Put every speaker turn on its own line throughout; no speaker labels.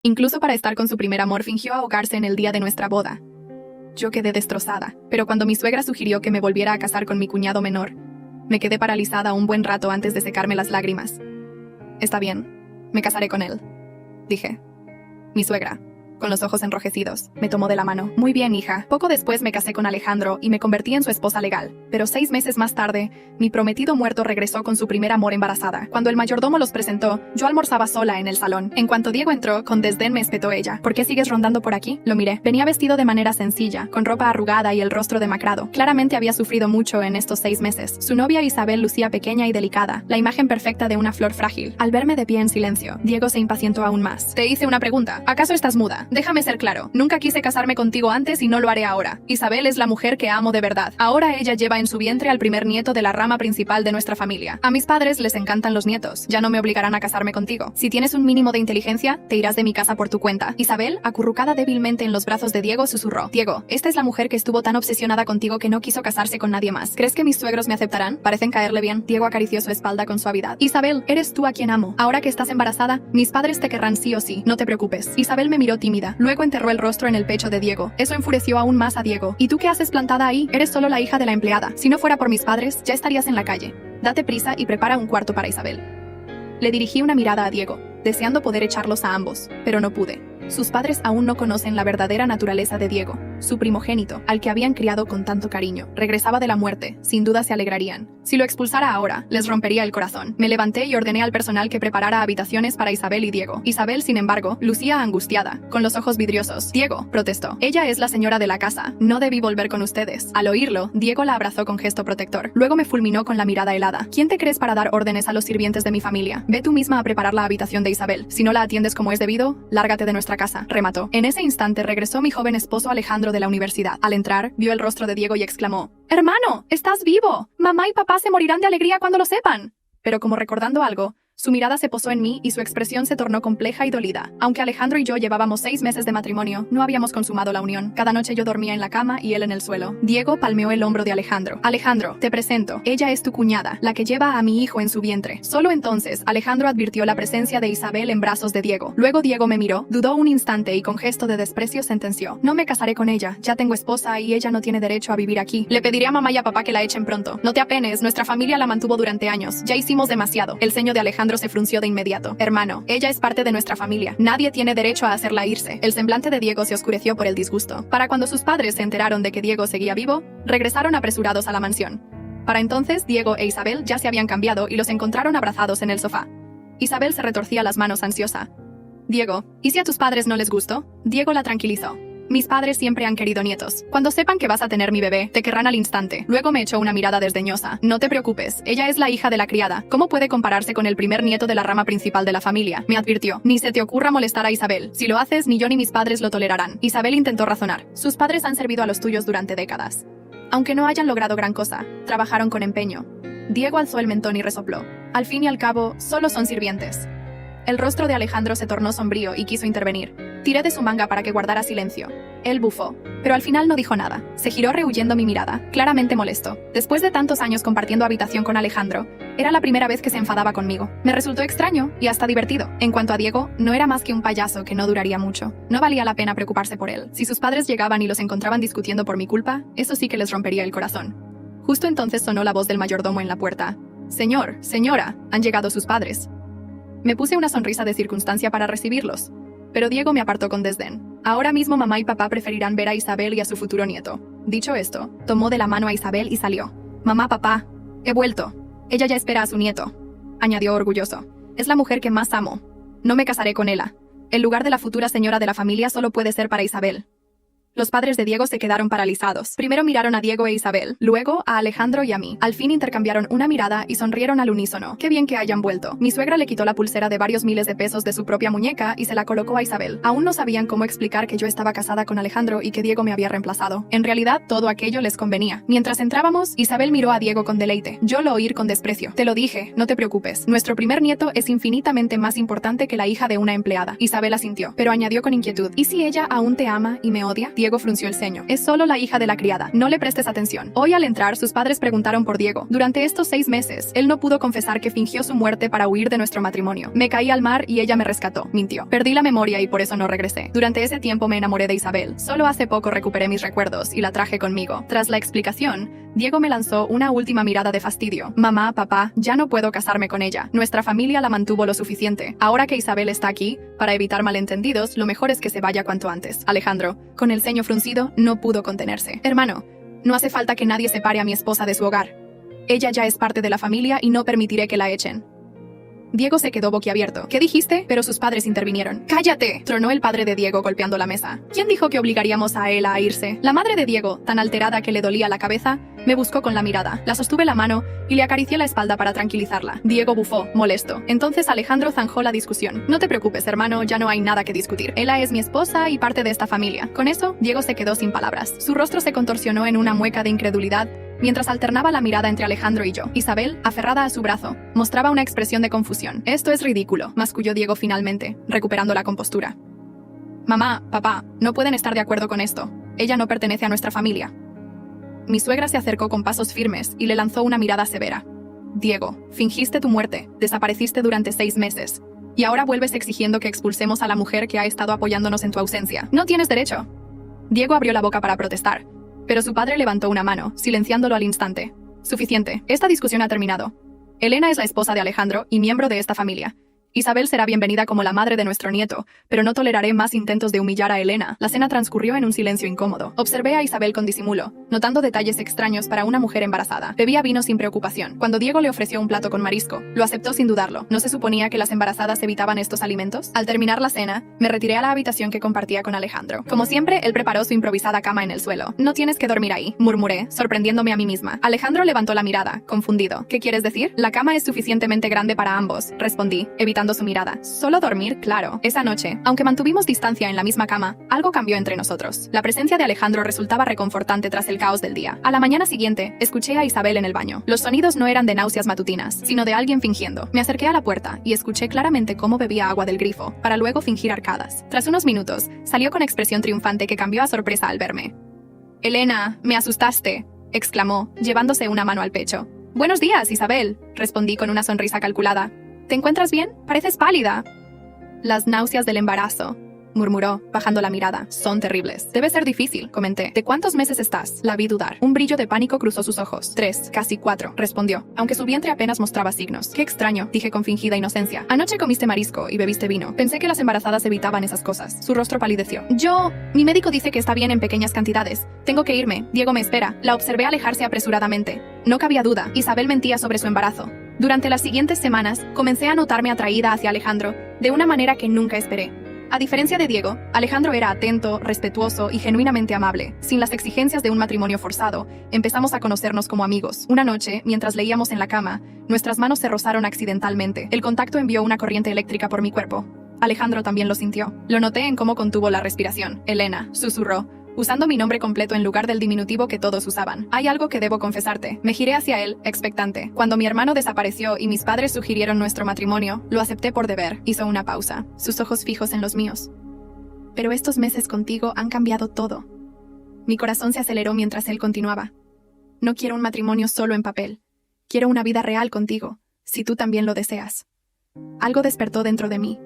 Incluso para estar con su primer amor fingió ahogarse en el día de nuestra boda. Yo quedé destrozada, pero cuando mi suegra sugirió que me volviera a casar con mi cuñado menor, me quedé paralizada un buen rato antes de secarme las lágrimas. Está bien, me casaré con él, dije. Mi suegra, con los ojos enrojecidos, me tomó de la mano. Muy bien, hija. Poco después me casé con Alejandro y me convertí en su esposa legal. Pero 6 meses más tarde, mi prometido muerto regresó con su primer amor embarazada. Cuando el mayordomo los presentó, yo almorzaba sola en el salón. En cuanto Diego entró, con desdén me espetó ella. ¿Por qué sigues rondando por aquí? Lo miré. Venía vestido de manera sencilla, con ropa arrugada y el rostro demacrado. Claramente había sufrido mucho en estos 6 meses. Su novia Isabel lucía pequeña y delicada, la imagen perfecta de una flor frágil. Al verme de pie en silencio, Diego se impacientó aún más. Te hice una pregunta. ¿Acaso estás muda? Déjame ser claro. Nunca quise casarme contigo antes y no lo haré ahora. Isabel es la mujer que amo de verdad. Ahora ella lleva en su vientre al primer nieto de la rama principal de nuestra familia. A mis padres les encantan los nietos. Ya no me obligarán a casarme contigo. Si tienes un mínimo de inteligencia, te irás de mi casa por tu cuenta. Isabel, acurrucada débilmente en los brazos de Diego, susurró. Diego, esta es la mujer que estuvo tan obsesionada contigo que no quiso casarse con nadie más. ¿Crees que mis suegros me aceptarán? Parecen caerle bien. Diego acarició su espalda con suavidad. Isabel, eres tú a quien amo. Ahora que estás embarazada, mis padres te querrán sí o sí. No te preocupes. Isabel me miró tímida. Luego enterró el rostro en el pecho de Diego. Eso enfureció aún más a Diego. ¿Y tú qué haces plantada ahí? Eres solo la hija de la empleada. Si no fuera por mis padres, ya estarías en la calle. Date prisa y prepara un cuarto para Isabel. Le dirigí una mirada a Diego, deseando poder echarlos a ambos, pero no pude. Sus padres aún no conocen la verdadera naturaleza de Diego. Su primogénito, al que habían criado con tanto cariño, regresaba de la muerte. Sin duda se alegrarían. Si lo expulsara ahora, les rompería el corazón. Me levanté y ordené al personal que preparara habitaciones para Isabel y Diego. Isabel, sin embargo, lucía angustiada, con los ojos vidriosos. Diego, protestó. Ella es la señora de la casa. No debí volver con ustedes. Al oírlo, Diego la abrazó con gesto protector. Luego me fulminó con la mirada helada. ¿Quién te crees para dar órdenes a los sirvientes de mi familia? Ve tú misma a preparar la habitación de Isabel. Si no la atiendes como es debido, lárgate de nuestra casa, remató. En ese instante regresó mi joven esposo Alejandro de la universidad. Al entrar, vio el rostro de Diego y exclamó: «¡Hermano! ¡Estás vivo! Mamá y papá se morirán de alegría cuando lo sepan». Pero como recordando algo, su mirada se posó en mí y su expresión se tornó compleja y dolida. Aunque Alejandro y yo llevábamos 6 meses de matrimonio, no habíamos consumado la unión. Cada noche yo dormía en la cama y él en el suelo. Diego palmeó el hombro de Alejandro. «Alejandro, te presento. Ella es tu cuñada, la que lleva a mi hijo en su vientre». Solo entonces, Alejandro advirtió la presencia de Isabel en brazos de Diego. Luego Diego me miró, dudó un instante y con gesto de desprecio sentenció: «No me casaré con ella. Ya tengo esposa y ella no tiene derecho a vivir aquí. Le pediré a mamá y a papá que la echen pronto. No te apenes, nuestra familia la mantuvo durante años. Ya hicimos demasiado». El ceño de Alejandro se frunció de inmediato. «Hermano, ella es parte de nuestra familia. Nadie tiene derecho a hacerla irse». El semblante de Diego se oscureció por el disgusto. Para cuando sus padres se enteraron de que Diego seguía vivo, regresaron apresurados a la mansión. Para entonces, Diego e Isabel ya se habían cambiado y los encontraron abrazados en el sofá. Isabel se retorcía las manos ansiosa. «Diego, ¿y si a tus padres no les gustó?». Diego la tranquilizó. «Mis padres siempre han querido nietos. Cuando sepan que vas a tener mi bebé, te querrán al instante». Luego me echó una mirada desdeñosa. «No te preocupes, ella es la hija de la criada. ¿Cómo puede compararse con el primer nieto de la rama principal de la familia?», me advirtió. «Ni se te ocurra molestar a Isabel. Si lo haces, ni yo ni mis padres lo tolerarán». Isabel intentó razonar. «Sus padres han servido a los tuyos durante décadas. Aunque no hayan logrado gran cosa, trabajaron con empeño». Diego alzó el mentón y resopló. «Al fin y al cabo, solo son sirvientes». El rostro de Alejandro se tornó sombrío y quiso intervenir. Tiré de su manga para que guardara silencio. Él bufó, pero al final no dijo nada. Se giró rehuyendo mi mirada, claramente molesto. Después de tantos años compartiendo habitación con Alejandro, era la primera vez que se enfadaba conmigo. Me resultó extraño y hasta divertido. En cuanto a Diego, no era más que un payaso que no duraría mucho. No valía la pena preocuparse por él. Si sus padres llegaban y los encontraban discutiendo por mi culpa, eso sí que les rompería el corazón. Justo entonces sonó la voz del mayordomo en la puerta. «Señor, señora, han llegado sus padres». Me puse una sonrisa de circunstancia para recibirlos, pero Diego me apartó con desdén. «Ahora mismo mamá y papá preferirán ver a Isabel y a su futuro nieto». Dicho esto, tomó de la mano a Isabel y salió. «Mamá, papá, he vuelto. Ella ya espera a su nieto», añadió orgulloso. «Es la mujer que más amo. No me casaré con ella. El lugar de la futura señora de la familia solo puede ser para Isabel». Los padres de Diego se quedaron paralizados. Primero miraron a Diego e Isabel, luego a Alejandro y a mí. Al fin intercambiaron una mirada y sonrieron al unísono. «Qué bien que hayan vuelto». Mi suegra le quitó la pulsera de varios miles de pesos de su propia muñeca y se la colocó a Isabel. Aún no sabían cómo explicar que yo estaba casada con Alejandro y que Diego me había reemplazado. En realidad, todo aquello les convenía. Mientras entrábamos, Isabel miró a Diego con deleite. Yo lo oí con desprecio. «Te lo dije, no te preocupes. Nuestro primer nieto es infinitamente más importante que la hija de una empleada». Isabel asintió, pero añadió con inquietud: «¿Y si ella aún te ama y me odia?». Diego frunció el ceño. Es solo la hija de la criada. No le prestes atención. Hoy al entrar, sus padres preguntaron por Diego. Durante estos 6 meses, él no pudo confesar que fingió su muerte para huir de nuestro matrimonio. Me caí al mar y ella me rescató. Mintió. Perdí la memoria y por eso no regresé. Durante ese tiempo me enamoré de Isabel. Solo hace poco recuperé mis recuerdos y la traje conmigo. Tras la explicación, Diego me lanzó una última mirada de fastidio. Mamá, papá, ya no puedo casarme con ella. Nuestra familia la mantuvo lo suficiente. Ahora que Isabel está aquí, para evitar malentendidos, lo mejor es que se vaya cuanto antes. Alejandro, con el ceño fruncido, no pudo contenerse. Hermano, no hace falta que nadie separe a mi esposa de su hogar. Ella ya es parte de la familia y no permitiré que la echen. Diego se quedó boquiabierto. ¿Qué dijiste? Pero sus padres intervinieron. ¡Cállate!, tronó el padre de Diego golpeando la mesa. ¿Quién dijo que obligaríamos a él a irse? La madre de Diego, tan alterada que le dolía la cabeza, me buscó con la mirada. La sostuve la mano y le acaricié la espalda para tranquilizarla. Diego bufó, molesto. Entonces Alejandro zanjó la discusión. No te preocupes, hermano, ya no hay nada que discutir. Ella es mi esposa y parte de esta familia. Con eso, Diego se quedó sin palabras. Su rostro se contorsionó en una mueca de incredulidad mientras alternaba la mirada entre Alejandro y yo. Isabel, aferrada a su brazo, mostraba una expresión de confusión. Esto es ridículo, masculló Diego finalmente, recuperando la compostura. Mamá, papá, no pueden estar de acuerdo con esto. Ella no pertenece a nuestra familia. Mi suegra se acercó con pasos firmes y le lanzó una mirada severa. Diego, fingiste tu muerte, desapareciste durante 6 meses. Y ahora vuelves exigiendo que expulsemos a la mujer que ha estado apoyándonos en tu ausencia. No tienes derecho. Diego abrió la boca para protestar, pero su padre levantó una mano, silenciándolo al instante. Suficiente. Esta discusión ha terminado. Elena es la esposa de Alejandro y miembro de esta familia. Isabel será bienvenida como la madre de nuestro nieto, pero no toleraré más intentos de humillar a Elena. La cena transcurrió en un silencio incómodo. Observé a Isabel con disimulo, notando detalles extraños para una mujer embarazada. Bebía vino sin preocupación. Cuando Diego le ofreció un plato con marisco, lo aceptó sin dudarlo. ¿No se suponía que las embarazadas evitaban estos alimentos? Al terminar la cena, me retiré a la habitación que compartía con Alejandro. Como siempre, él preparó su improvisada cama en el suelo. No tienes que dormir ahí, murmuré, sorprendiéndome a mí misma. Alejandro levantó la mirada, confundido. ¿Qué quieres decir? La cama es suficientemente grande para ambos, respondí, evitando su mirada. Solo dormir, claro. Esa noche, aunque mantuvimos distancia en la misma cama, algo cambió entre nosotros. La presencia de Alejandro resultaba reconfortante tras el caos del día. A la mañana siguiente, escuché a Isabel en el baño. Los sonidos no eran de náuseas matutinas, sino de alguien fingiendo. Me acerqué a la puerta y escuché claramente cómo bebía agua del grifo, para luego fingir arcadas. Tras unos minutos, salió con expresión triunfante que cambió a sorpresa al verme. «Elena, me asustaste», exclamó, llevándose una mano al pecho. «Buenos días, Isabel», respondí con una sonrisa calculada. ¿Te encuentras bien? Pareces pálida. Las náuseas del embarazo, murmuró, bajando la mirada. Son terribles. Debe ser difícil, comenté. ¿De cuántos meses estás? La vi dudar. Un brillo de pánico cruzó sus ojos. 3, casi 4, respondió, aunque su vientre apenas mostraba signos. Qué extraño, dije con fingida inocencia. Anoche comiste marisco y bebiste vino. Pensé que las embarazadas evitaban esas cosas. Su rostro palideció. Mi médico dice que está bien en pequeñas cantidades. Tengo que irme. Diego me espera. La observé alejarse apresuradamente. No cabía duda. Isabel mentía sobre su embarazo. Durante las siguientes semanas, comencé a notarme atraída hacia Alejandro, de una manera que nunca esperé. A diferencia de Diego, Alejandro era atento, respetuoso y genuinamente amable. Sin las exigencias de un matrimonio forzado, empezamos a conocernos como amigos. Una noche, mientras leíamos en la cama, nuestras manos se rozaron accidentalmente. El contacto envió una corriente eléctrica por mi cuerpo. Alejandro también lo sintió. Lo noté en cómo contuvo la respiración. Elena, susurró, usando mi nombre completo en lugar del diminutivo que todos usaban. Hay algo que debo confesarte. Me giré hacia él, expectante. Cuando mi hermano desapareció y mis padres sugirieron nuestro matrimonio, lo acepté por deber. Hizo una pausa, sus ojos fijos en los míos. Pero estos meses contigo han cambiado todo. Mi corazón se aceleró mientras él continuaba. No quiero un matrimonio solo en papel. Quiero una vida real contigo, si tú también lo deseas. Algo despertó dentro de mí.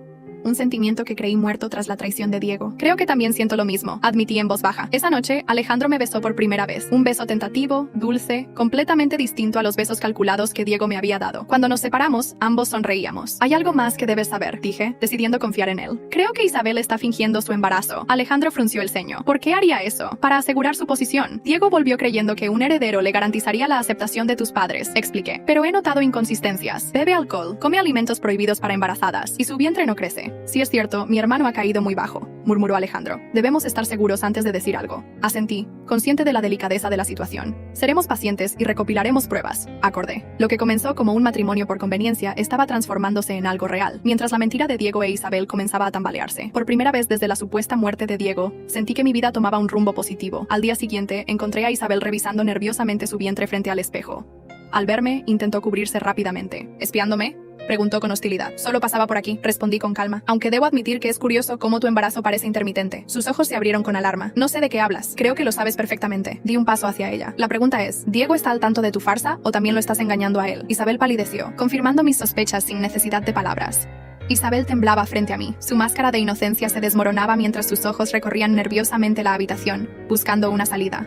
Un sentimiento que creí muerto tras la traición de Diego. Creo que también siento lo mismo, admití en voz baja. Esa noche, Alejandro me besó por primera vez. Un beso tentativo, dulce, completamente distinto a los besos calculados que Diego me había dado. Cuando nos separamos, ambos sonreíamos. Hay algo más que debes saber, dije, decidiendo confiar en él. Creo que Isabel está fingiendo su embarazo. Alejandro frunció el ceño. ¿Por qué haría eso? Para asegurar su posición. Diego volvió creyendo que un heredero le garantizaría la aceptación de tus padres, expliqué. Pero he notado inconsistencias. Bebe alcohol, come alimentos prohibidos para embarazadas, y su vientre no crece. Sí es cierto, mi hermano ha caído muy bajo, murmuró Alejandro. Debemos estar seguros antes de decir algo. Asentí, consciente de la delicadeza de la situación. Seremos pacientes y recopilaremos pruebas, acordé. Lo que comenzó como un matrimonio por conveniencia estaba transformándose en algo real, mientras la mentira de Diego e Isabel comenzaba a tambalearse. Por primera vez desde la supuesta muerte de Diego, sentí que mi vida tomaba un rumbo positivo. Al día siguiente, encontré a Isabel revisando nerviosamente su vientre frente al espejo. Al verme, intentó cubrirse rápidamente. ¿Espiándome? Preguntó con hostilidad. Solo pasaba por aquí, respondí con calma. Aunque debo admitir que es curioso cómo tu embarazo parece intermitente. Sus ojos se abrieron con alarma. No sé de qué hablas. Creo que lo sabes perfectamente. Di un paso hacia ella. La pregunta es, ¿Diego está al tanto de tu farsa o también lo estás engañando a él? Isabel palideció, confirmando mis sospechas sin necesidad de palabras. Isabel temblaba frente a mí. Su máscara de inocencia se desmoronaba mientras sus ojos recorrían nerviosamente la habitación, buscando una salida.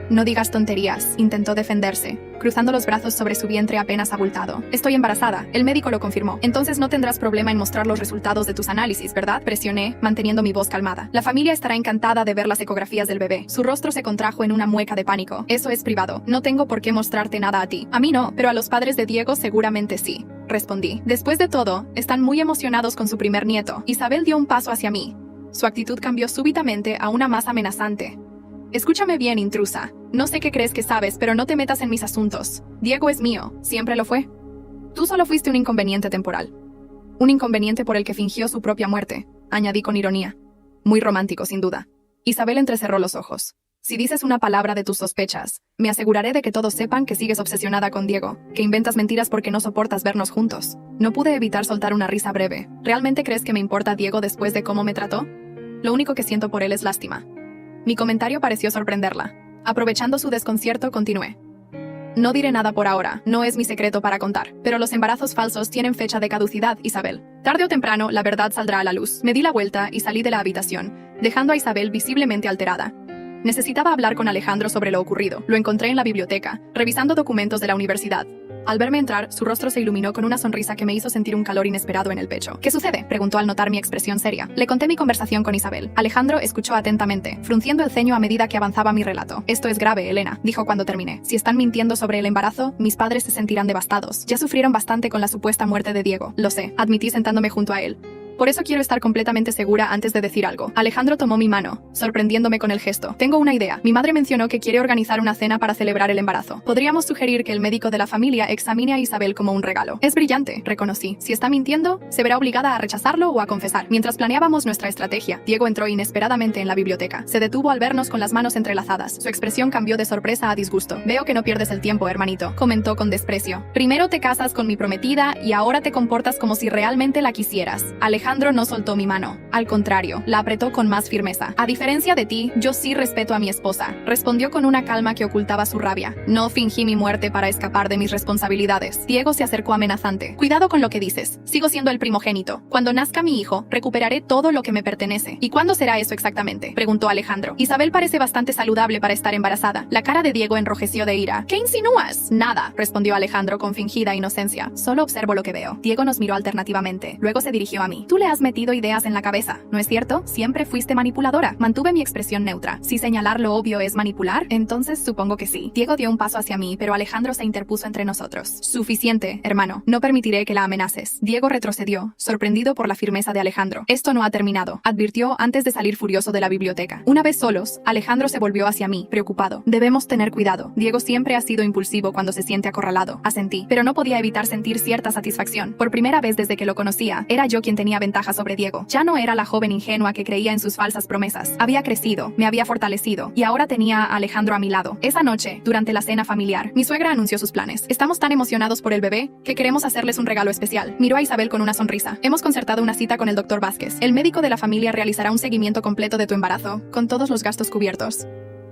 No digas tonterías, intentó defenderse, cruzando los brazos sobre su vientre apenas abultado. Estoy embarazada, el médico lo confirmó. Entonces no tendrás problema en mostrar los resultados de tus análisis, ¿verdad? Presioné, manteniendo mi voz calmada. La familia estará encantada de ver las ecografías del bebé. Su rostro se contrajo en una mueca de pánico. Eso es privado. No tengo por qué mostrarte nada a ti. A mí no, pero a los padres de Diego seguramente sí. Respondí. Después de todo, están muy emocionados con su primer nieto. Isabel dio un paso hacia mí. Su actitud cambió súbitamente a una más amenazante. Escúchame bien, intrusa. No sé qué crees que sabes, pero no te metas en mis asuntos. Diego es mío, siempre lo fue. Tú solo fuiste un inconveniente temporal. Un inconveniente por el que fingió su propia muerte, añadí con ironía. Muy romántico, sin duda. Isabel entrecerró los ojos. Si dices una palabra de tus sospechas, me aseguraré de que todos sepan que sigues obsesionada con Diego, que inventas mentiras porque no soportas vernos juntos. No pude evitar soltar una risa breve. ¿Realmente crees que me importa Diego después de cómo me trató? Lo único que siento por él es lástima. Mi comentario pareció sorprenderla. Aprovechando su desconcierto, continué. No diré nada por ahora, no es mi secreto para contar, pero los embarazos falsos tienen fecha de caducidad, Isabel. Tarde o temprano, la verdad saldrá a la luz. Me di la vuelta y salí de la habitación, dejando a Isabel visiblemente alterada. Necesitaba hablar con Alejandro sobre lo ocurrido. Lo encontré en la biblioteca, revisando documentos de la universidad. Al verme entrar, su rostro se iluminó con una sonrisa que me hizo sentir un calor inesperado en el pecho. ¿Qué sucede?, preguntó al notar mi expresión seria. Le conté mi conversación con Isabel. Alejandro escuchó atentamente, frunciendo el ceño a medida que avanzaba mi relato. Esto es grave, Elena, dijo cuando terminé. Si están mintiendo sobre el embarazo, mis padres se sentirán devastados. Ya sufrieron bastante con la supuesta muerte de Diego. Lo sé, admití sentándome junto a él. Por eso quiero estar completamente segura antes de decir algo. Alejandro tomó mi mano, sorprendiéndome con el gesto. Tengo una idea. Mi madre mencionó que quiere organizar una cena para celebrar el embarazo. Podríamos sugerir que el médico de la familia examine a Isabel como un regalo. Es brillante, reconocí. Si está mintiendo, se verá obligada a rechazarlo o a confesar. Mientras planeábamos nuestra estrategia, Diego entró inesperadamente en la biblioteca. Se detuvo al vernos con las manos entrelazadas. Su expresión cambió de sorpresa a disgusto. Veo que no pierdes el tiempo, hermanito, comentó con desprecio. Primero te casas con mi prometida y ahora te comportas como si realmente la quisieras. Alejandro no soltó mi mano. Al contrario, la apretó con más firmeza. A diferencia de ti, yo sí respeto a mi esposa, respondió con una calma que ocultaba su rabia. No fingí mi muerte para escapar de mis responsabilidades. Diego se acercó amenazante. Cuidado con lo que dices. Sigo siendo el primogénito. Cuando nazca mi hijo, recuperaré todo lo que me pertenece. ¿Y cuándo será eso exactamente?, preguntó Alejandro. Isabel parece bastante saludable para estar embarazada. La cara de Diego enrojeció de ira. ¿Qué insinúas? Nada, respondió Alejandro con fingida inocencia. Solo observo lo que veo. Diego nos miró alternativamente. Luego se dirigió a mí. Tú le has metido ideas en la cabeza, ¿no es cierto? Siempre fuiste manipuladora. Mantuve mi expresión neutra. Si señalar lo obvio es manipular, entonces supongo que sí. Diego dio un paso hacia mí, pero Alejandro se interpuso entre nosotros. Suficiente, hermano. No permitiré que la amenaces. Diego retrocedió, sorprendido por la firmeza de Alejandro. Esto no ha terminado, advirtió antes de salir furioso de la biblioteca. Una vez solos, Alejandro se volvió hacia mí, preocupado. Debemos tener cuidado. Diego siempre ha sido impulsivo cuando se siente acorralado. Asentí, pero no podía evitar sentir cierta satisfacción. Por primera vez desde que lo conocía, era yo quien tenía ventaja sobre Diego. Ya no era la joven ingenua que creía en sus falsas promesas. Había crecido, me había fortalecido, y ahora tenía a Alejandro a mi lado. Esa noche, durante la cena familiar, mi suegra anunció sus planes. Estamos tan emocionados por el bebé que queremos hacerles un regalo especial. Miró a Isabel con una sonrisa. Hemos concertado una cita con el Dr. Vázquez. El médico de la familia realizará un seguimiento completo de tu embarazo, con todos los gastos cubiertos.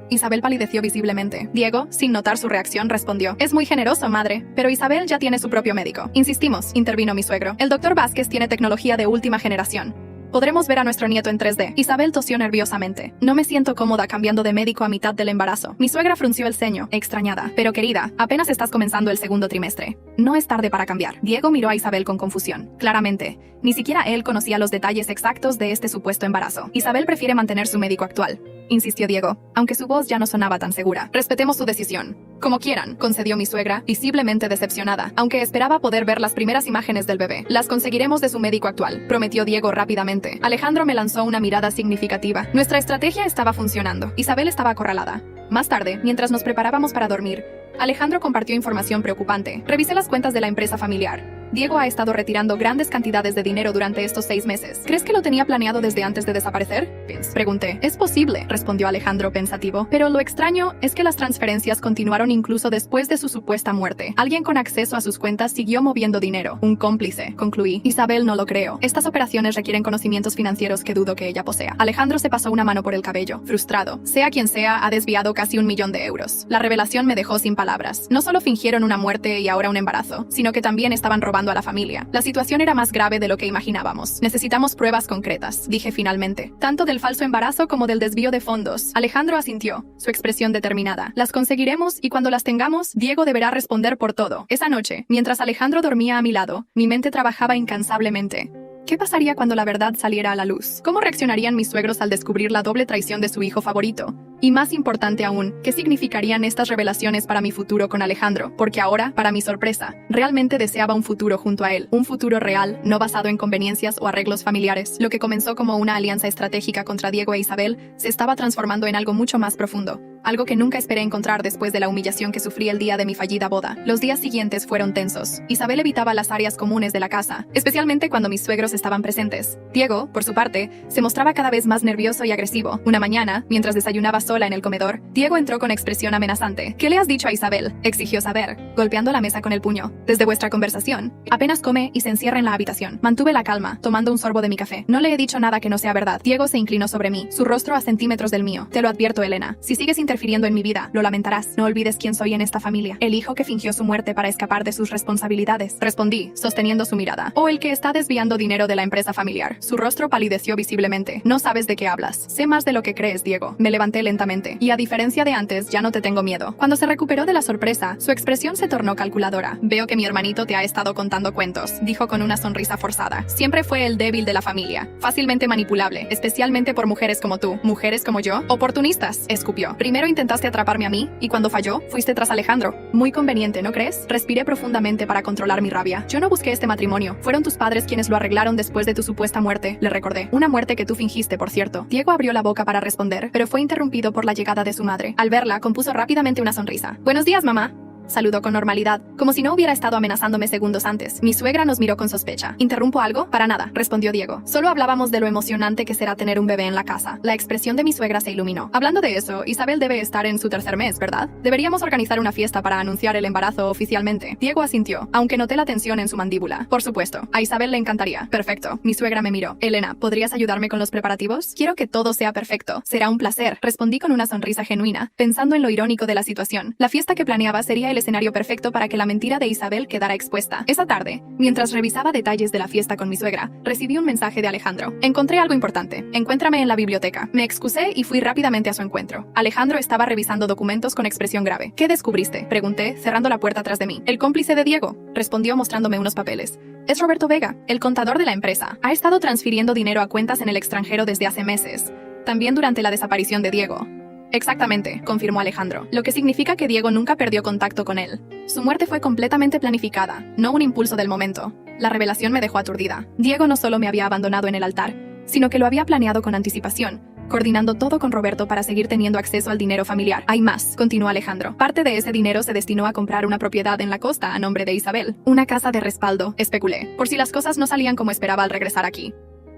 Isabel palideció visiblemente. Diego, sin notar su reacción, respondió. Es muy generoso, madre, pero Isabel ya tiene su propio médico. Insistimos, intervino mi suegro. El Dr. Vázquez tiene tecnología de última generación. Podremos ver a nuestro nieto en 3D. Isabel tosió nerviosamente. No me siento cómoda cambiando de médico a mitad del embarazo. Mi suegra frunció el ceño, extrañada. Pero querida, apenas estás comenzando el segundo trimestre. No es tarde para cambiar. Diego miró a Isabel con confusión. Claramente, ni siquiera él conocía los detalles exactos de este supuesto embarazo. Isabel prefiere mantener su médico actual, insistió Diego, aunque su voz ya no sonaba tan segura. Respetemos su decisión. Como quieran, concedió mi suegra, visiblemente decepcionada, aunque esperaba poder ver las primeras imágenes del bebé. Las conseguiremos de su médico actual, prometió Diego rápidamente. Alejandro me lanzó una mirada significativa. Nuestra estrategia estaba funcionando. Isabel estaba acorralada. Más tarde, mientras nos preparábamos para dormir, Alejandro compartió información preocupante. Revisé las cuentas de la empresa familiar. Diego ha estado retirando grandes cantidades de dinero durante estos 6 meses. ¿Crees que lo tenía planeado desde antes de desaparecer? Pregunté. Es posible, respondió Alejandro pensativo, pero lo extraño es que las transferencias continuaron incluso después de su supuesta muerte. Alguien con acceso a sus cuentas siguió moviendo dinero. Un cómplice, concluí. Isabel, no lo creo. Estas operaciones requieren conocimientos financieros que dudo que ella posea. Alejandro se pasó una mano por el cabello, frustrado. Sea quien sea, ha desviado casi 1 millón de euros. La revelación me dejó sin palabras. No solo fingieron una muerte y ahora un embarazo, sino que también estaban robando a la familia. La situación era más grave de lo que imaginábamos. Necesitamos pruebas concretas, dije finalmente. Tanto del falso embarazo como del desvío de fondos. Alejandro asintió, su expresión determinada. Las conseguiremos y cuando las tengamos, Diego deberá responder por todo. Esa noche, mientras Alejandro dormía a mi lado, mi mente trabajaba incansablemente. ¿Qué pasaría cuando la verdad saliera a la luz? ¿Cómo reaccionarían mis suegros al descubrir la doble traición de su hijo favorito? Y más importante aún, ¿qué significarían estas revelaciones para mi futuro con Alejandro? Porque ahora, para mi sorpresa, realmente deseaba un futuro junto a él. Un futuro real, no basado en conveniencias o arreglos familiares. Lo que comenzó como una alianza estratégica contra Diego e Isabel se estaba transformando en algo mucho más profundo. Algo que nunca esperé encontrar después de la humillación que sufrí el día de mi fallida boda. Los días siguientes fueron tensos. Isabel evitaba las áreas comunes de la casa, especialmente cuando mis suegros estaban presentes. Diego, por su parte, se mostraba cada vez más nervioso y agresivo. Una mañana, mientras desayunaba sola en el comedor, Diego entró con expresión amenazante. ¿Qué le has dicho a Isabel?, exigió saber, golpeando la mesa con el puño. Desde vuestra conversación, apenas come y se encierra en la habitación. Mantuve la calma, tomando un sorbo de mi café. No le he dicho nada que no sea verdad. Diego se inclinó sobre mí, su rostro a centímetros del mío. Te lo advierto, Elena. Si sigues interfiriendo en mi vida, lo lamentarás. No olvides quién soy en esta familia. El hijo que fingió su muerte para escapar de sus responsabilidades. Respondí, sosteniendo su mirada. O el que está desviando dinero de la empresa familiar. Su rostro palideció visiblemente. No sabes de qué hablas. Sé más de lo que crees, Diego. Me levanté lentamente. Y a diferencia de antes, ya no te tengo miedo. Cuando se recuperó de la sorpresa, su expresión se tornó calculadora. Veo que mi hermanito te ha estado contando cuentos, dijo con una sonrisa forzada. Siempre fue el débil de la familia. Fácilmente manipulable, especialmente por mujeres como tú. Mujeres como yo, oportunistas, escupió. Primero intentaste atraparme a mí, y cuando falló, fuiste tras Alejandro. Muy conveniente, ¿no crees? Respiré profundamente para controlar mi rabia. Yo no busqué este matrimonio. Fueron tus padres quienes lo arreglaron después de tu supuesta muerte, le recordé. Una muerte que tú fingiste, por cierto. Diego abrió la boca para responder, pero fue interrumpido por la llegada de su madre. Al verla, compuso rápidamente una sonrisa. Buenos días, mamá. Saludó con normalidad, como si no hubiera estado amenazándome segundos antes. Mi suegra nos miró con sospecha. ¿Interrumpo algo? Para nada, respondió Diego. Solo hablábamos de lo emocionante que será tener un bebé en la casa. La expresión de mi suegra se iluminó. Hablando de eso, Isabel debe estar en su 3er mes, ¿verdad? Deberíamos organizar una fiesta para anunciar el embarazo oficialmente. Diego asintió, aunque noté la tensión en su mandíbula. Por supuesto, a Isabel le encantaría. Perfecto. Mi suegra me miró. Elena, ¿podrías ayudarme con los preparativos? Quiero que todo sea perfecto. Será un placer, respondí con una sonrisa genuina, pensando en lo irónico de la situación. La fiesta que planeaba sería el escenario perfecto para que la mentira de Isabel quedara expuesta. Esa tarde, mientras revisaba detalles de la fiesta con mi suegra, recibí un mensaje de Alejandro. Encontré algo importante. Encuéntrame en la biblioteca. Me excusé y fui rápidamente a su encuentro. Alejandro estaba revisando documentos con expresión grave. ¿Qué descubriste?, pregunté, cerrando la puerta tras de mí. El cómplice de Diego, respondió mostrándome unos papeles. Es Roberto Vega, el contador de la empresa. Ha estado transfiriendo dinero a cuentas en el extranjero desde hace meses. También durante la desaparición de Diego. Exactamente, confirmó Alejandro, lo que significa que Diego nunca perdió contacto con él. Su muerte fue completamente planificada, no un impulso del momento. La revelación me dejó aturdida. Diego no solo me había abandonado en el altar, sino que lo había planeado con anticipación, coordinando todo con Roberto para seguir teniendo acceso al dinero familiar. Hay más, continuó Alejandro. Parte de ese dinero se destinó a comprar una propiedad en la costa a nombre de Isabel. Una casa de respaldo, especulé, por si las cosas no salían como esperaba al regresar aquí.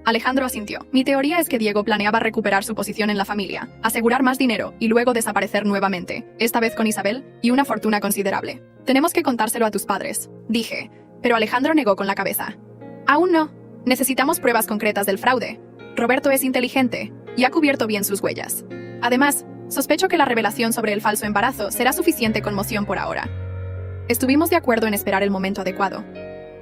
Alejandro asintió. Mi teoría es que Diego planeaba recuperar su posición en la familia, asegurar más dinero y luego desaparecer nuevamente, esta vez con Isabel y una fortuna considerable. Tenemos que contárselo a tus padres, dije, pero Alejandro negó con la cabeza. Aún no. Necesitamos pruebas concretas del fraude. Roberto es inteligente y ha cubierto bien sus huellas. Además, sospecho que la revelación sobre el falso embarazo será suficiente conmoción por ahora. Estuvimos de acuerdo en esperar el momento adecuado.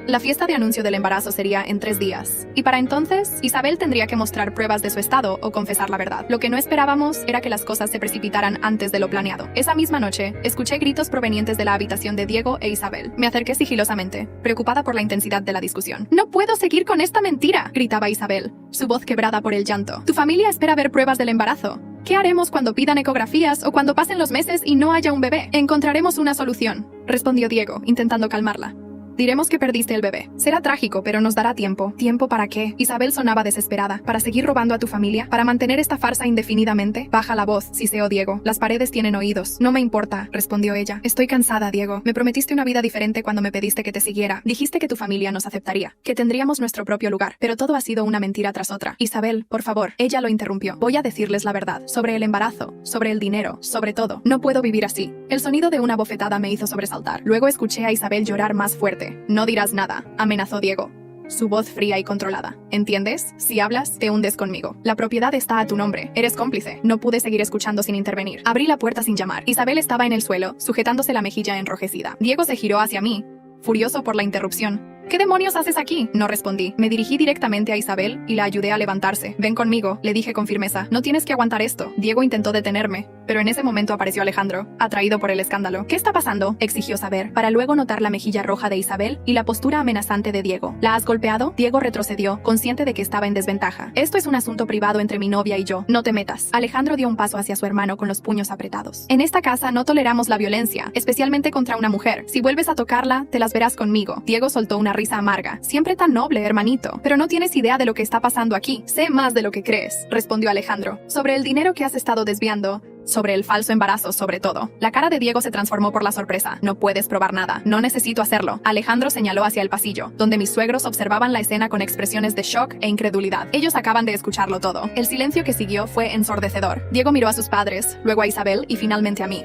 La fiesta de anuncio del embarazo sería en 3 días, y para entonces, Isabel tendría que mostrar pruebas de su estado o confesar la verdad. Lo que no esperábamos era que las cosas se precipitaran antes de lo planeado. Esa misma noche, escuché gritos provenientes de la habitación de Diego e Isabel. Me acerqué sigilosamente, preocupada por la intensidad de la discusión. «¡No puedo seguir con esta mentira!», gritaba Isabel, su voz quebrada por el llanto. «Tu familia espera ver pruebas del embarazo. ¿Qué haremos cuando pidan ecografías o cuando pasen los meses y no haya un bebé? Encontraremos una solución», respondió Diego, intentando calmarla. Diremos que perdiste el bebé. Será trágico, pero nos dará tiempo. ¿Tiempo para qué? Isabel sonaba desesperada. ¿Para seguir robando a tu familia? ¿Para mantener esta farsa indefinidamente? Baja la voz, siseó Diego. Las paredes tienen oídos. No me importa, respondió ella. Estoy cansada, Diego. Me prometiste una vida diferente cuando me pediste que te siguiera. Dijiste que tu familia nos aceptaría, que tendríamos nuestro propio lugar. Pero todo ha sido una mentira tras otra. Isabel, por favor. Ella lo interrumpió. Voy a decirles la verdad. Sobre el embarazo, sobre el dinero, sobre todo. No puedo vivir así. El sonido de una bofetada me hizo sobresaltar. Luego escuché a Isabel llorar más fuerte. No dirás nada, amenazó Diego. Su voz fría y controlada. ¿Entiendes? Si hablas, te hundes conmigo. La propiedad está a tu nombre. Eres cómplice. No pude seguir escuchando sin intervenir. Abrí la puerta sin llamar. Isabel estaba en el suelo, sujetándose la mejilla enrojecida. Diego se giró hacia mí, furioso por la interrupción. ¿Qué demonios haces aquí? No respondí. Me dirigí directamente a Isabel y la ayudé a levantarse. Ven conmigo, le dije con firmeza. No tienes que aguantar esto. Diego intentó detenerme, pero en ese momento apareció Alejandro, atraído por el escándalo. ¿Qué está pasando? Exigió saber, para luego notar la mejilla roja de Isabel y la postura amenazante de Diego. ¿La has golpeado? Diego retrocedió, consciente de que estaba en desventaja. Esto es un asunto privado entre mi novia y yo. No te metas. Alejandro dio un paso hacia su hermano con los puños apretados. En esta casa no toleramos la violencia, especialmente contra una mujer. Si vuelves a tocarla, te las verás conmigo. Diego soltó una risa amarga. Siempre tan noble, hermanito. Pero no tienes idea de lo que está pasando aquí. Sé más de lo que crees, respondió Alejandro. Sobre el dinero que has estado desviando. Sobre el falso embarazo, sobre todo. La cara de Diego se transformó por la sorpresa. No puedes probar nada. No necesito hacerlo. Alejandro señaló hacia el pasillo, donde mis suegros observaban la escena con expresiones de shock e incredulidad. Ellos acaban de escucharlo todo. El silencio que siguió fue ensordecedor. Diego miró a sus padres, luego a Isabel y finalmente a mí.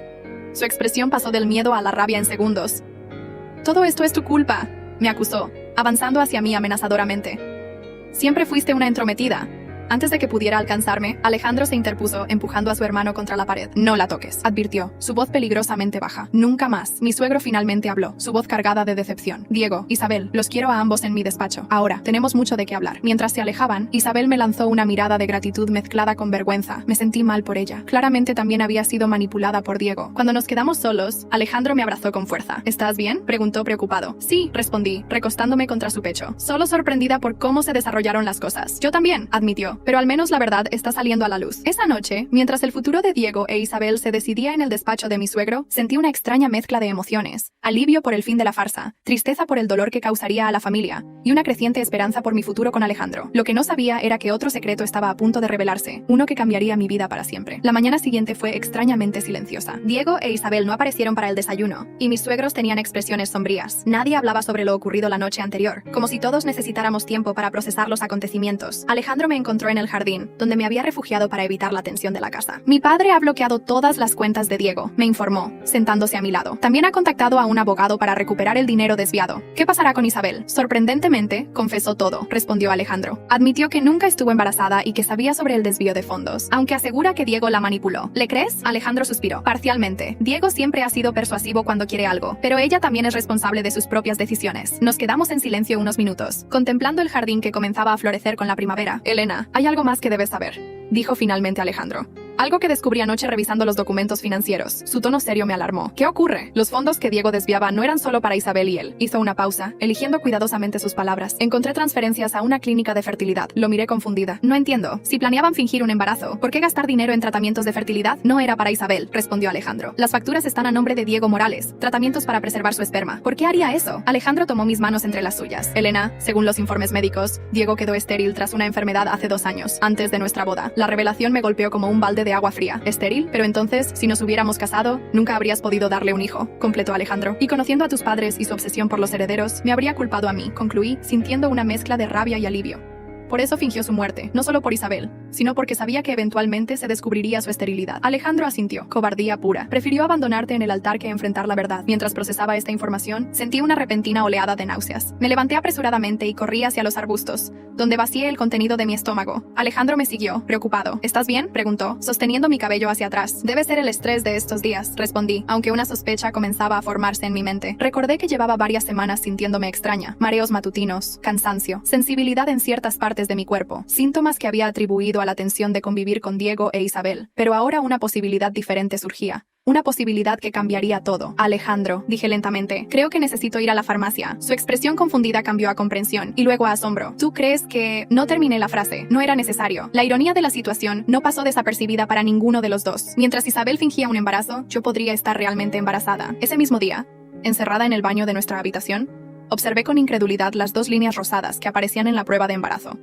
Su expresión pasó del miedo a la rabia en segundos. Todo esto es tu culpa, me acusó, avanzando hacia mí amenazadoramente. Siempre fuiste una entrometida. Antes de que pudiera alcanzarme, Alejandro se interpuso, empujando a su hermano contra la pared. No la toques, advirtió, su voz peligrosamente baja. Nunca más. Mi suegro finalmente habló, su voz cargada de decepción. Diego, Isabel, los quiero a ambos en mi despacho. Ahora, tenemos mucho de qué hablar. Mientras se alejaban, Isabel me lanzó una mirada de gratitud mezclada con vergüenza. Me sentí mal por ella. Claramente también había sido manipulada por Diego. Cuando nos quedamos solos, Alejandro me abrazó con fuerza. ¿Estás bien?, preguntó preocupado. Sí, respondí, recostándome contra su pecho, solo sorprendida por cómo se desarrollaron las cosas. Yo también, admitió. Pero al menos la verdad está saliendo a la luz. Esa noche, mientras el futuro de Diego e Isabel se decidía en el despacho de mi suegro, sentí una extraña mezcla de emociones. Alivio por el fin de la farsa, tristeza por el dolor que causaría a la familia, y una creciente esperanza por mi futuro con Alejandro. Lo que no sabía era que otro secreto estaba a punto de revelarse, uno que cambiaría mi vida para siempre. La mañana siguiente fue extrañamente silenciosa. Diego e Isabel no aparecieron para el desayuno, y mis suegros tenían expresiones sombrías. Nadie hablaba sobre lo ocurrido la noche anterior, como si todos necesitáramos tiempo para procesar los acontecimientos. Alejandro me encontró en el jardín, donde me había refugiado para evitar la tensión de la casa. Mi padre ha bloqueado todas las cuentas de Diego, me informó, sentándose a mi lado. También ha contactado a un abogado para recuperar el dinero desviado. ¿Qué pasará con Isabel? Sorprendentemente, confesó todo, respondió Alejandro. Admitió que nunca estuvo embarazada y que sabía sobre el desvío de fondos, aunque asegura que Diego la manipuló. ¿Le crees? Alejandro suspiró. Parcialmente. Diego siempre ha sido persuasivo cuando quiere algo, pero ella también es responsable de sus propias decisiones. Nos quedamos en silencio unos minutos, contemplando el jardín que comenzaba a florecer con la primavera. Elena, hay algo más que debes saber, dijo finalmente Alejandro. Algo que descubrí anoche revisando los documentos financieros. Su tono serio me alarmó. ¿Qué ocurre? Los fondos que Diego desviaba no eran solo para Isabel y él. Hizo una pausa, eligiendo cuidadosamente sus palabras. Encontré transferencias a una clínica de fertilidad. Lo miré confundida. No entiendo. Si planeaban fingir un embarazo, ¿por qué gastar dinero en tratamientos de fertilidad? No era para Isabel, respondió Alejandro. Las facturas están a nombre de Diego Morales. Tratamientos para preservar su esperma. ¿Por qué haría eso? Alejandro tomó mis manos entre las suyas. Elena, según los informes médicos, Diego quedó estéril tras una enfermedad hace 2 años, antes de nuestra boda. La revelación me golpeó como un balde de agua fría. Estéril, pero entonces, si nos hubiéramos casado, nunca habrías podido darle un hijo, completó Alejandro. Y conociendo a tus padres y su obsesión por los herederos, me habría culpado a mí, concluí, sintiendo una mezcla de rabia y alivio. Por eso fingió su muerte, no solo por Isabel, sino porque sabía que eventualmente se descubriría su esterilidad. Alejandro asintió. Cobardía pura. Prefirió abandonarte en el altar que enfrentar la verdad. Mientras procesaba esta información, sentí una repentina oleada de náuseas. Me levanté apresuradamente y corrí hacia los arbustos, donde vacié el contenido de mi estómago. Alejandro me siguió, preocupado. ¿Estás bien?, preguntó, sosteniendo mi cabello hacia atrás. Debe ser el estrés de estos días, respondí, aunque una sospecha comenzaba a formarse en mi mente. Recordé que llevaba varias semanas sintiéndome extraña. Mareos matutinos, cansancio, sensibilidad en ciertas partes de mi cuerpo, síntomas que había atribuido a la tensión de convivir con Diego e Isabel. Pero ahora una posibilidad diferente surgía. Una posibilidad que cambiaría todo. Alejandro, dije lentamente, creo que necesito ir a la farmacia. Su expresión confundida cambió a comprensión y luego a asombro. ¿Tú crees que...? No terminé la frase. No era necesario. La ironía de la situación no pasó desapercibida para ninguno de los dos. Mientras Isabel fingía un embarazo, yo podría estar realmente embarazada. Ese mismo día, encerrada en el baño de nuestra habitación, Observé con incredulidad las 2 líneas rosadas que aparecían en la prueba de embarazo.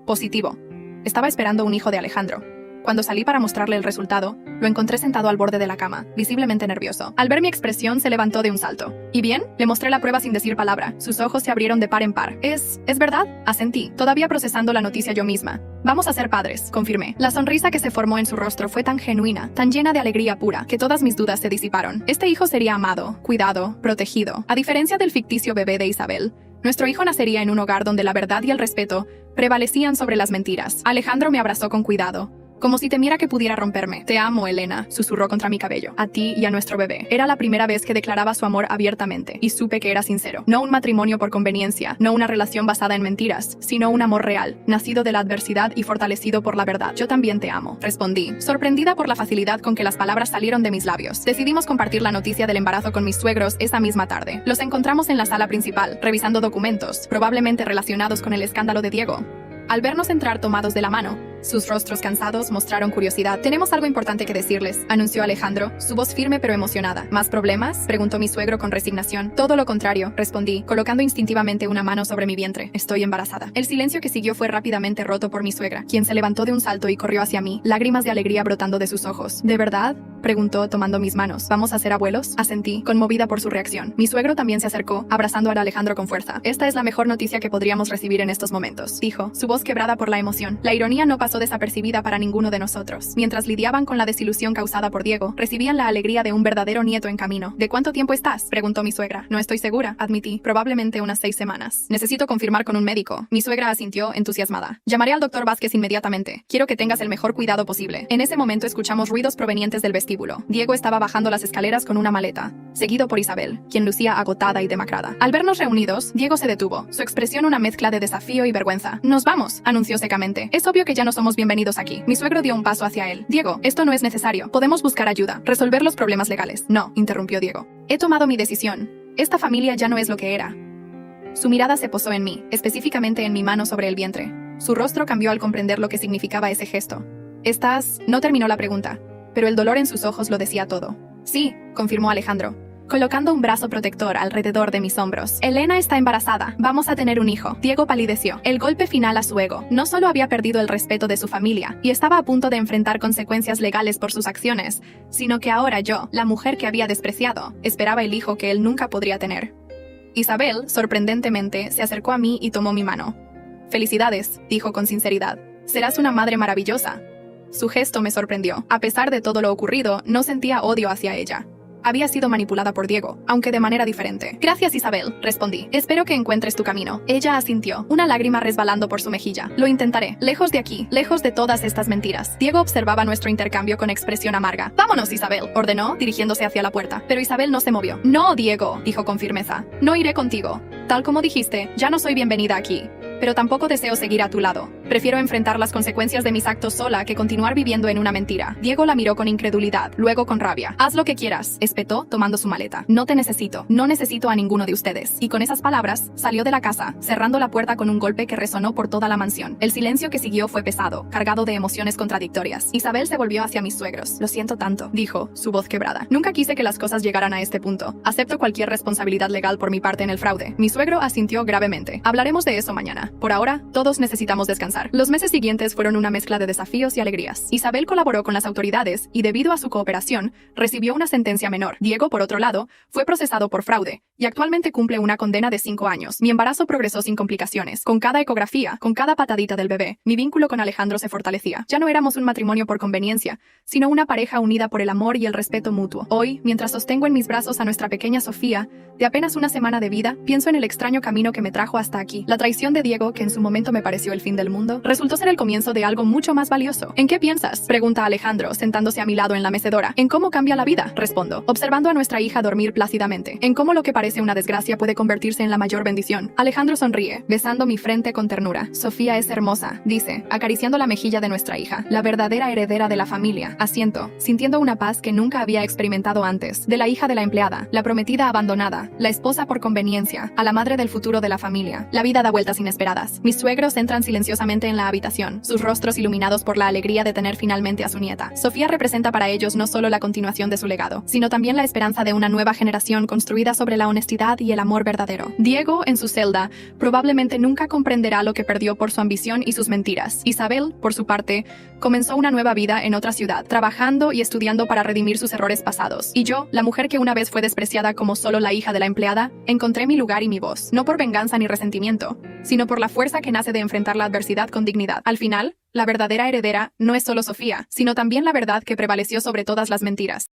Positivo. Estaba esperando un hijo de Alejandro. Cuando salí para mostrarle el resultado, lo encontré sentado al borde de la cama, visiblemente nervioso. Al ver mi expresión, se levantó de un salto. ¿Y bien? Le mostré la prueba sin decir palabra. Sus ojos se abrieron de par en par. ¿Es verdad? Asentí, todavía procesando la noticia yo misma. Vamos a ser padres, confirmé. La sonrisa que se formó en su rostro fue tan genuina, tan llena de alegría pura, que todas mis dudas se disiparon. Este hijo sería amado, cuidado, protegido. A diferencia del ficticio bebé de Isabel, nuestro hijo nacería en un hogar donde la verdad y el respeto prevalecían sobre las mentiras. Alejandro me abrazó con cuidado, como si temiera que pudiera romperme. Te amo, Elena, susurró contra mi cabello. A ti y a nuestro bebé. Era la primera vez que declaraba su amor abiertamente, y supe que era sincero. No un matrimonio por conveniencia, no una relación basada en mentiras, sino un amor real, nacido de la adversidad y fortalecido por la verdad. Yo también te amo, respondí, sorprendida por la facilidad con que las palabras salieron de mis labios. Decidimos compartir la noticia del embarazo con mis suegros esa misma tarde. Los encontramos en la sala principal, revisando documentos, probablemente relacionados con el escándalo de Diego. Al vernos entrar tomados de la mano, sus rostros cansados mostraron curiosidad. Tenemos algo importante que decirles, anunció Alejandro, su voz firme pero emocionada. ¿Más problemas?, preguntó mi suegro con resignación. Todo lo contrario, respondí, colocando instintivamente una mano sobre mi vientre. Estoy embarazada. El silencio que siguió fue rápidamente roto por mi suegra, quien se levantó de un salto y corrió hacia mí, lágrimas de alegría brotando de sus ojos. ¿De verdad?, preguntó tomando mis manos. ¿Vamos a ser abuelos?, asentí, conmovida por su reacción. Mi suegro también se acercó, abrazando a Alejandro con fuerza. Esta es la mejor noticia que podríamos recibir en estos momentos, dijo, su voz quebrada por la emoción. La ironía no pasó desapercibida para ninguno de nosotros. Mientras lidiaban con la desilusión causada por Diego, recibían la alegría de un verdadero nieto en camino. ¿De cuánto tiempo estás?, preguntó mi suegra. No estoy segura, admití. Probablemente unas 6 semanas. Necesito confirmar con un médico. Mi suegra asintió, entusiasmada. Llamaré al doctor Vázquez inmediatamente. Quiero que tengas el mejor cuidado posible. En ese momento escuchamos ruidos provenientes del vestíbulo. Diego estaba bajando las escaleras con una maleta, seguido por Isabel, quien lucía agotada y demacrada. Al vernos reunidos, Diego se detuvo, su expresión una mezcla de desafío y vergüenza. Nos vamos, anunció secamente. Es obvio que ya no somos bienvenidos aquí. Mi suegro dio un paso hacia él. Diego, esto no es necesario. Podemos buscar ayuda, resolver los problemas legales. No, interrumpió Diego. He tomado mi decisión. Esta familia ya no es lo que era. Su mirada se posó en mí, específicamente en mi mano sobre el vientre. Su rostro cambió al comprender lo que significaba ese gesto. No terminó la pregunta, pero el dolor en sus ojos lo decía todo. Sí, confirmó Alejandro, colocando un brazo protector alrededor de mis hombros. Elena está embarazada. Vamos a tener un hijo. Diego palideció. El golpe final a su ego. No solo había perdido el respeto de su familia y estaba a punto de enfrentar consecuencias legales por sus acciones, sino que ahora yo, la mujer que había despreciado, esperaba el hijo que él nunca podría tener. Isabel, sorprendentemente, se acercó a mí y tomó mi mano. Felicidades, dijo con sinceridad. Serás una madre maravillosa. Su gesto me sorprendió. A pesar de todo lo ocurrido, no sentía odio hacia ella. Había sido manipulada por Diego, aunque de manera diferente. Gracias, Isabel, respondí. Espero que encuentres tu camino. Ella asintió, una lágrima resbalando por su mejilla. Lo intentaré. Lejos de aquí, lejos de todas estas mentiras. Diego observaba nuestro intercambio con expresión amarga. Vámonos, Isabel, ordenó, dirigiéndose hacia la puerta. Pero Isabel no se movió. No, Diego, dijo con firmeza. No iré contigo. Tal como dijiste, ya no soy bienvenida aquí. Pero tampoco deseo seguir a tu lado. Prefiero enfrentar las consecuencias de mis actos sola que continuar viviendo en una mentira. Diego la miró con incredulidad, luego con rabia. Haz lo que quieras, espetó, tomando su maleta. No te necesito. No necesito a ninguno de ustedes. Y con esas palabras, salió de la casa, cerrando la puerta con un golpe que resonó por toda la mansión. El silencio que siguió fue pesado, cargado de emociones contradictorias. Isabel se volvió hacia mis suegros. Lo siento tanto, dijo, su voz quebrada. Nunca quise que las cosas llegaran a este punto. Acepto cualquier responsabilidad legal por mi parte en el fraude. Mi suegro asintió gravemente. Hablaremos de eso mañana. Por ahora, todos necesitamos descansar. Los meses siguientes fueron una mezcla de desafíos y alegrías. Isabel colaboró con las autoridades y, debido a su cooperación, recibió una sentencia menor. Diego, por otro lado, fue procesado por fraude y actualmente cumple una condena de 5 años. Mi embarazo progresó sin complicaciones. Con cada ecografía, con cada patadita del bebé, mi vínculo con Alejandro se fortalecía. Ya no éramos un matrimonio por conveniencia, sino una pareja unida por el amor y el respeto mutuo. Hoy, mientras sostengo en mis brazos a nuestra pequeña Sofía, de apenas una semana de vida, pienso en el extraño camino que me trajo hasta aquí. La traición de Diego, que en su momento me pareció el fin del mundo, resultó ser el comienzo de algo mucho más valioso. ¿En qué piensas?, pregunta Alejandro, sentándose a mi lado en la mecedora. En cómo cambia la vida, respondo, observando a nuestra hija dormir plácidamente. En cómo lo que parece una desgracia puede convertirse en la mayor bendición. Alejandro sonríe, besando mi frente con ternura. Sofía es hermosa, dice, acariciando la mejilla de nuestra hija, la verdadera heredera de la familia. Asiento, sintiendo una paz que nunca había experimentado antes. De la hija de la empleada, la prometida abandonada, la esposa por conveniencia, a la madre del futuro de la familia. La vida da vueltas inesperadas. Mis suegros entran silenciosamente rápidamente en la habitación, sus rostros iluminados por la alegría de tener finalmente a su nieta. Sofía representa para ellos no solo la continuación de su legado, sino también la esperanza de una nueva generación construida sobre la honestidad y el amor verdadero. Diego, en su celda, probablemente nunca comprenderá lo que perdió por su ambición y sus mentiras. Isabel, por su parte, comenzó una nueva vida en otra ciudad, trabajando y estudiando para redimir sus errores pasados. Y yo, la mujer que una vez fue despreciada como solo la hija de la empleada, encontré mi lugar y mi voz, no por venganza ni resentimiento, sino por la fuerza que nace de enfrentar la adversidad con dignidad. Al final, la verdadera heredera no es solo Sofía, sino también la verdad que prevaleció sobre todas las mentiras.